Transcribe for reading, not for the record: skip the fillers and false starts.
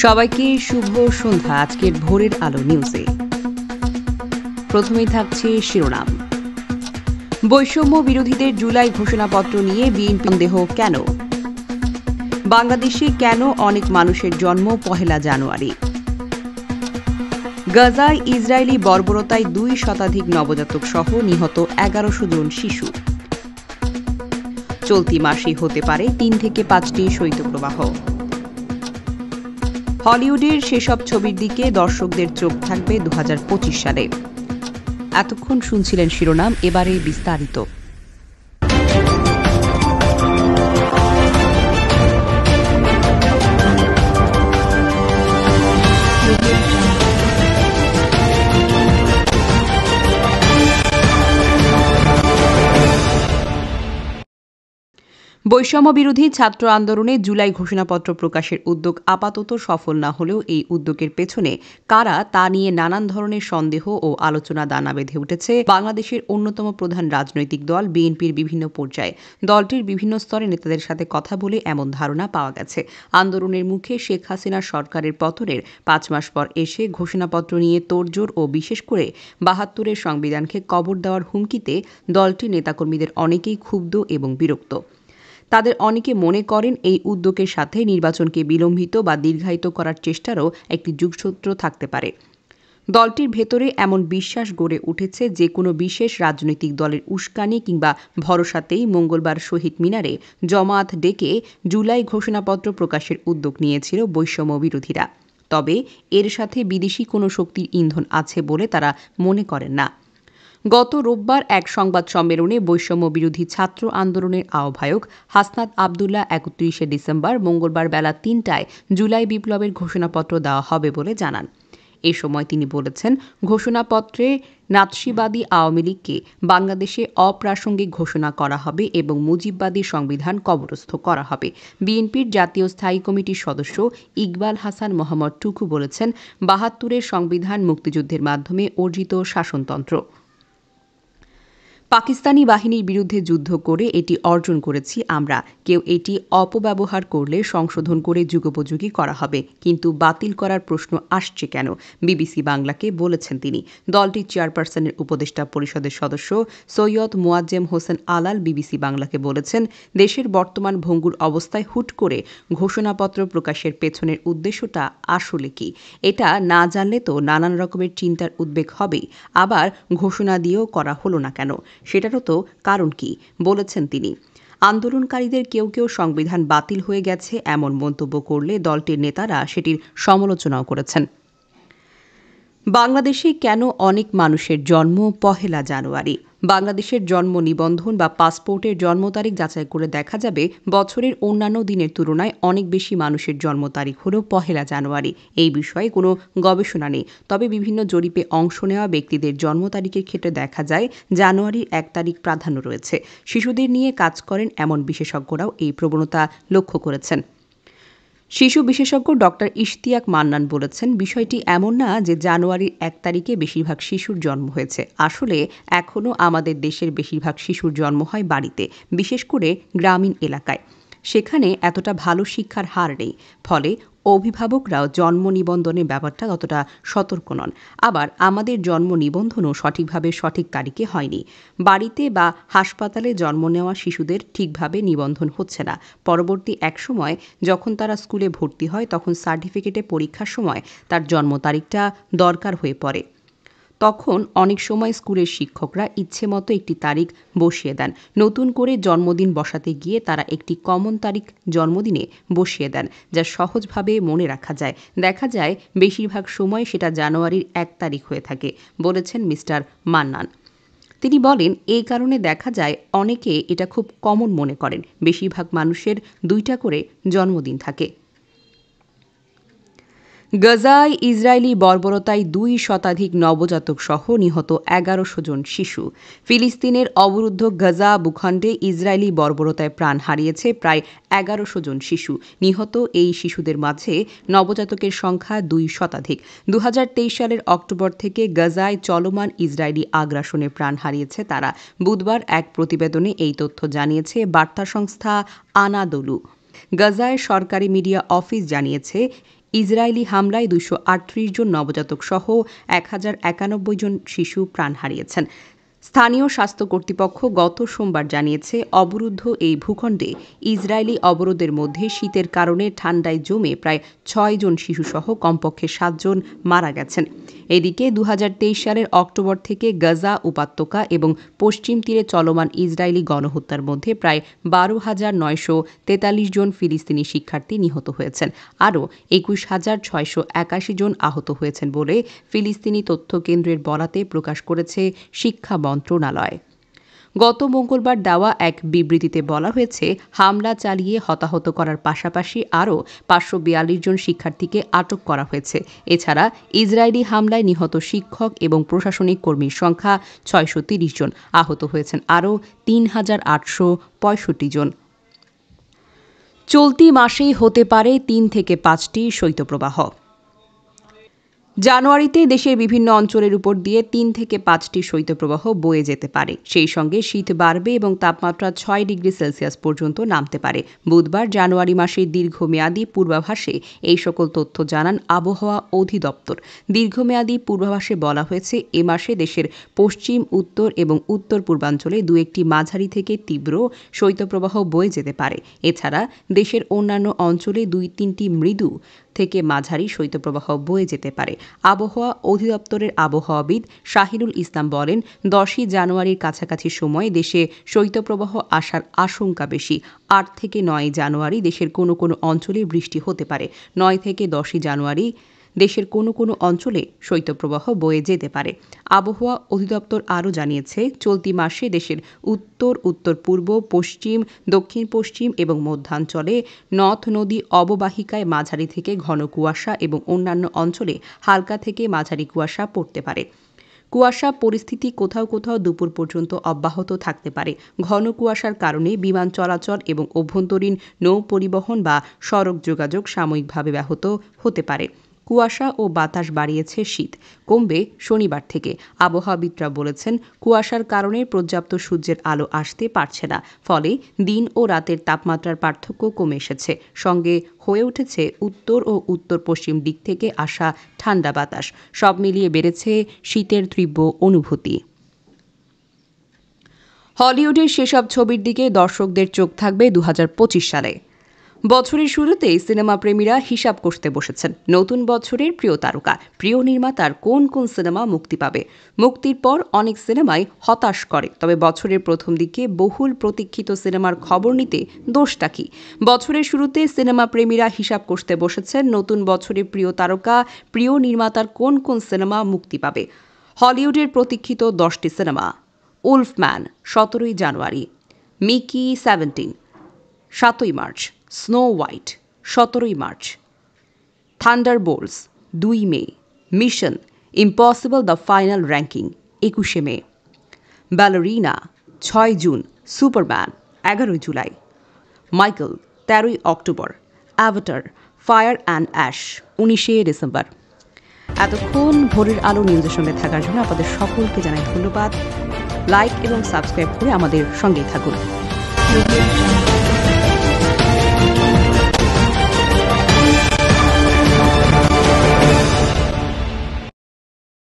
সবাইকে শুভ সন্ধ্যা। আজকের ভোরের আলো নিউজে প্রথমেই থাকছে শিরোনাম। বৈষম্য বিরোধীদের জুলাই ঘোষণাপত্র নিয়ে বিএনপি সন্দেহ কেন? বাংলাদেশে কেন অনেক মানুষের জন্ম ১ জানুয়ারি? গাজায় ইসরায়েলি বর্বরতায় ২ শতাধিক নবজাতক সহ নিহত ১১০০ জন শিশু। চলতি মাসেই হতে পারে ৩ থেকে ৫টি শৈত্যপ্রবাহ। হলিউডের সেসব ছবির দিকে দর্শকদের চোখ থাকবে ২০২৫ সালে। এতক্ষণ শুনছিলেন শিরোনাম, এবারে বিস্তারিত। বৈষম্য বিরোধী ছাত্র আন্দোলনে জুলাই ঘোষণাপত্র প্রকাশের উদ্যোগ আপাতত সফল না হলেও এই উদ্যোগের পেছনে কারা তা নিয়ে নানান ধরনের সন্দেহ ও আলোচনা দানা বেঁধে উঠেছে বাংলাদেশের অন্যতম প্রধান রাজনৈতিক দল বিএনপির বিভিন্ন পর্যায়ে। দলটির বিভিন্ন স্তরে নেতাদের সাথে কথা বলে এমন ধারণা পাওয়া গেছে, আন্দোলনের মুখে শেখ হাসিনা সরকারের পতনের ৫ মাস পর এসে ঘোষণাপত্র নিয়ে তোড়জোড় ও বিশেষ করে ৭২-এর সংবিধানকে কবর দেওয়ার হুমকিতে দলটির নেতাকর্মীদের অনেকেই ক্ষুব্ধ এবং বিরক্ত। তাদের অনেকে মনে করেন এই উদ্যোগের সাথে নির্বাচনকে বিলম্বিত বা দীর্ঘায়িত করার চেষ্টারও একটি যোগসূত্র থাকতে পারে। দলটির ভেতরে এমন বিশ্বাস গড়ে উঠেছে যে কোনো বিশেষ রাজনৈতিক দলের উস্কানি কিংবা ভরসাতেই মঙ্গলবার শহীদ মিনারে জমায়েত ডেকে জুলাই ঘোষণাপত্র প্রকাশের উদ্যোগ নিয়েছিল বৈষম্য বিরোধীরা। তবে এর সাথে বিদেশি কোনো শক্তির ইন্ধন আছে বলে তারা মনে করেন না। গত রোববার এক সংবাদ সম্মেলনে বৈষম্য বিরোধী ছাত্র আন্দোলনের আহ্বায়ক হাসনাত আবদুল্লাহ ৩১ ডিসেম্বর মঙ্গলবার বেলা ৩টায় জুলাই বিপ্লবের ঘোষণাপত্র দেওয়া হবে বলে জানান। এ সময় তিনি বলেছেন, ঘোষণাপত্রে নাৎসিবাদী আওয়ামী লীগকে বাংলাদেশে অপ্রাসঙ্গিক ঘোষণা করা হবে এবং মুজিববাদী সংবিধান কবরস্থ করা হবে। বিএনপির জাতীয় স্থায়ী কমিটির সদস্য ইকবাল হাসান মোহাম্মদ টুকু বলেছেন, ৭২-এর সংবিধান মুক্তিযুদ্ধের মাধ্যমে অর্জিত শাসনতন্ত্র। পাকিস্তানি বাহিনীর বিরুদ্ধে যুদ্ধ করে এটি অর্জন করেছি আমরা। কেউ এটি অপব্যবহার করলে সংশোধন করে যুগোপযোগী করা হবে, কিন্তু বাতিল করার প্রশ্ন আসছে কেন, বিবিসি বাংলাকে বলেছেন তিনি। দলটির চেয়ারপারসনের উপদেষ্টা পরিষদের সদস্য সৈয়দ মোয়াজ্জেম হোসেন আলাল বিবিসি বাংলাকে বলেছেন, দেশের বর্তমান ভঙ্গুর অবস্থায় হুট করে ঘোষণাপত্র প্রকাশের পেছনের উদ্দেশ্যটা আসলে কি, এটা না জানলে তো নানান রকমের চিন্তার উদ্বেগ হবেই। আবার ঘোষণা দিয়েও করা হলো না কেন, সেটারও তো কারণ কি, বলেছেন তিনি। আন্দোলনকারীদের কেউ কেউ সংবিধান বাতিল হয়ে গেছে এমন মন্তব্য করলে দলটির নেতারা সেটির সমালোচনাও করেছেন। বাংলাদেশে কেন অনেক মানুষের জন্ম ১ জানুয়ারি? বাংলাদেশের জন্ম নিবন্ধন বা পাসপোর্টের জন্ম তারিখ যাচাই করে দেখা যাবে বছরের অন্যান্য দিনের তুলনায় অনেক বেশি মানুষের জন্ম তারিখ হল ১ জানুয়ারি। এই বিষয়ে কোনো গবেষণা নেই, তবে বিভিন্ন জরিপে অংশ নেওয়া ব্যক্তিদের জন্ম তারিখের ক্ষেত্রে দেখা যায় জানুয়ারির ১ তারিখ প্রাধান্য রয়েছে। শিশুদের নিয়ে কাজ করেন এমন বিশেষজ্ঞরাও এই প্রবণতা লক্ষ্য করেছেন। শিশু বিশেষজ্ঞ ডক্টর ইশতিয়াক মান্নান বলেছেন, বিষয়টি এমন না যে জানুয়ারির ১ তারিখে বেশিরভাগ শিশুর জন্ম হয়েছে। আসলে এখনও আমাদের দেশের বেশিরভাগ শিশুর জন্ম হয় বাড়িতে, বিশেষ করে গ্রামীণ এলাকায়। সেখানে এতটা ভালো শিক্ষার হার নেই, ফলে অভিভাবকরাও জন্ম নিবন্ধনের ব্যাপারটা ততটা সতর্ক নন। আবার আমাদের জন্ম নিবন্ধনও সঠিকভাবে সঠিক তারিখে হয়নি। বাড়িতে বা হাসপাতালে জন্ম নেওয়া শিশুদের ঠিকভাবে নিবন্ধন হচ্ছে না। পরবর্তী এক সময় যখন তারা স্কুলে ভর্তি হয় তখন সার্টিফিকেটে পরীক্ষার সময় তার জন্ম তারিখটা দরকার হয়ে পড়ে। তখন অনেক সময় স্কুলের শিক্ষকরা ইচ্ছেমতো একটি তারিখ বসিয়ে দেন। নতুন করে জন্মদিন বসাতে গিয়ে তারা একটি কমন তারিখ জন্মদিনে বসিয়ে দেন, যা সহজভাবে মনে রাখা যায়। দেখা যায় বেশিরভাগ সময় সেটা জানুয়ারির ১ তারিখ হয়ে থাকে, বলেছেন মিস্টার মান্নান। তিনি বলেন, এই কারণে দেখা যায় অনেকে এটা খুব কমন মনে করেন। বেশিরভাগ মানুষের ২টা করে জন্মদিন থাকে। গাজায় ইসরায়েলি বর্বরতায় ২ শতাধিক নবজাতক সহ নিহত ১১০০ জন শিশু। ফিলিস্তিনের অবরুদ্ধ গাজা ভূখণ্ডে ইসরায়েলি বর্বরতায় প্রাণ হারিয়েছে প্রায় ১১০০ জন শিশু। নিহত এই শিশুদের মাঝে নবজাতকের সংখ্যা ২ শতাধিক। ২০২৩ সালের অক্টোবর থেকে গাজায় চলমান ইসরায়েলি আগ্রাসনে প্রাণ হারিয়েছে তারা। বুধবার এক প্রতিবেদনে এই তথ্য জানিয়েছে বার্তা সংস্থা আনাদোলু। গাজায় সরকারি মিডিয়া অফিস জানিয়েছে, ইসরায়েলি হামলায় 238 জন নবজাতক সহ 1091 জন শিশু প্রাণ হারিয়েছেন। স্থানীয় স্বাস্থ্য কর্তৃপক্ষ গত সোমবার জানিয়েছে, অবরুদ্ধ এই ভূখণ্ডে ইসরায়েলি অবরোধের মধ্যে শীতের কারণে ঠান্ডায় জমে প্রায় 6 জন শিশুসহ কমপক্ষে 7 জন মারা গেছেন। এদিকে 2023 সালের অক্টোবর থেকে গাজা উপত্যকা এবং পশ্চিম তীরে চলমান ইসরায়েলি গণহত্যার মধ্যে প্রায় 12,943 জন ফিলিস্তিনি শিক্ষার্থী নিহত হয়েছেন। আরও 21,681 জন আহত হয়েছেন বলে ফিলিস্তিনি তথ্য কেন্দ্রের বরাতে প্রকাশ করেছে শিক্ষা মন্ত্রণালয়। গত মঙ্গলবার দেওয়া এক বিবৃতিতে বলা হয়েছে, হামলা চালিয়ে হতাহত করার পাশাপাশি আরও 542 জন শিক্ষার্থীকে আটক করা হয়েছে। এছাড়া ইসরায়েলি হামলায় নিহত শিক্ষক এবং প্রশাসনিক কর্মীর সংখ্যা 630 জন, আহত হয়েছেন আরও 3,865 জন। চলতি মাসেই হতে পারে 3 থেকে 5টি শৈত্যপ্রবাহ। জানুয়ারিতে দেশের বিভিন্ন অঞ্চলের উপর দিয়ে 3 থেকে 5টি শৈত্যপ্রবাহ বয়ে যেতে পারে। সেই সঙ্গে শীত বাড়বে এবং তাপমাত্রা 6 ডিগ্রি সেলসিয়াস পর্যন্ত নামতে পারে। বুধবার জানুয়ারি মাসের দীর্ঘমেয়াদী পূর্বাভাসে এই সকল তথ্য জানান আবহাওয়া অধিদপ্তর। দীর্ঘমেয়াদী পূর্বাভাসে বলা হয়েছে, এ মাসে দেশের পশ্চিম, উত্তর এবং উত্তর পূর্বাঞ্চলে 2-1টি মাঝারি থেকে তীব্র শৈত্যপ্রবাহ বয়ে যেতে পারে। এছাড়া দেশের অন্যান্য অঞ্চলে 2-3টি মৃদু থেকে মাঝারি শৈত্যপ্রবাহ বয়ে যেতে পারে। আবহাওয়া অধিদপ্তরের আবহাওয়াবিদ শাহিনুল ইসলাম বলেন, 10ই জানুয়ারির কাছাকাছি সময়ে দেশে শৈত্যপ্রবাহ আসার আশঙ্কা বেশি। 8 থেকে 9 জানুয়ারি দেশের কোনো কোনো অঞ্চলে বৃষ্টি হতে পারে। 9 থেকে 10ই জানুয়ারি দেশের কোনো কোনো অঞ্চলে শৈত্যপ্রবাহ বয়ে যেতে পারে। আবহাওয়া অধিদপ্তর আরও জানিয়েছে, চলতি মাসে দেশের উত্তর, উত্তর পূর্ব, পশ্চিম, দক্ষিণ পশ্চিম এবং মধ্যাঞ্চলে নদ নদী অববাহিকায় মাঝারি থেকে ঘন কুয়াশা এবং অন্যান্য অঞ্চলে হালকা থেকে মাঝারি কুয়াশা পড়তে পারে। কুয়াশা পরিস্থিতি কোথাও কোথাও দুপুর পর্যন্ত অব্যাহত থাকতে পারে। ঘন কুয়াশার কারণে বিমান চলাচল এবং অভ্যন্তরীণ নৌ পরিবহন বা সড়ক যোগাযোগ সাময়িকভাবে ব্যাহত হতে পারে। কুয়াশা ও বাতাস বাড়িয়েছে শীত, কমবে শনিবার থেকে। আবহাওয়াবিদরা বলেছেন, কুয়াশার কারণে পর্যাপ্ত সূর্যের আলো আসতে পারছে না, ফলে দিন ও রাতের তাপমাত্রার পার্থক্য কমে এসেছে। সঙ্গে হয়ে উঠেছে উত্তর ও উত্তর পশ্চিম দিক থেকে আসা ঠান্ডা বাতাস। সব মিলিয়ে বেড়েছে শীতের তীব্র অনুভূতি। হলিউডের সেসব ছবির দিকে দর্শকদের চোখ থাকবে 2025 সালে। বছরের শুরুতেই সিনেমা প্রেমীরা হিসাব কষতে বসেছেন। নতুন বছরের প্রিয় তারকা, প্রিয় নির্মাতার কোন কোন সিনেমা মুক্তি পাবে। মুক্তির পর অনেক সিনেমাই হতাশ করে, তবে বছরের প্রথম দিকে বহুল প্রতীক্ষিত সিনেমার খবর নিতে দোষটা কি? বছরের শুরুতে সিনেমা প্রেমীরা হিসাব কষতে বসেছেন নতুন বছরের প্রিয় তারকা, প্রিয় নির্মাতার কোন কোন সিনেমা মুক্তি পাবে। হলিউডের প্রতীক্ষিত 10টি সিনেমা: উলফম্যান 17ই জানুয়ারি, মিকি 17 7ই মার্চ, স্নো হোয়াইট 17ই মার্চ, থান্ডারবোল্টস 2 মে, Mission Impossible the Final Reckoning 21 মে, ব্যালেরিনা 6 জুন, সুপারম্যান 11 জুলাই, মাইকেল 13ই অক্টোবর, অ্যাভাটার ফায়ার অ্যান্ড অ্যাশ 19শে ডিসেম্বর। এতক্ষণ ভোরের আলো নিউজের সঙ্গে থাকার জন্য আপনাদের সকলকে জানাই ধন্যবাদ। লাইক এবং সাবস্ক্রাইব করে আমাদের সঙ্গেই থাকুন।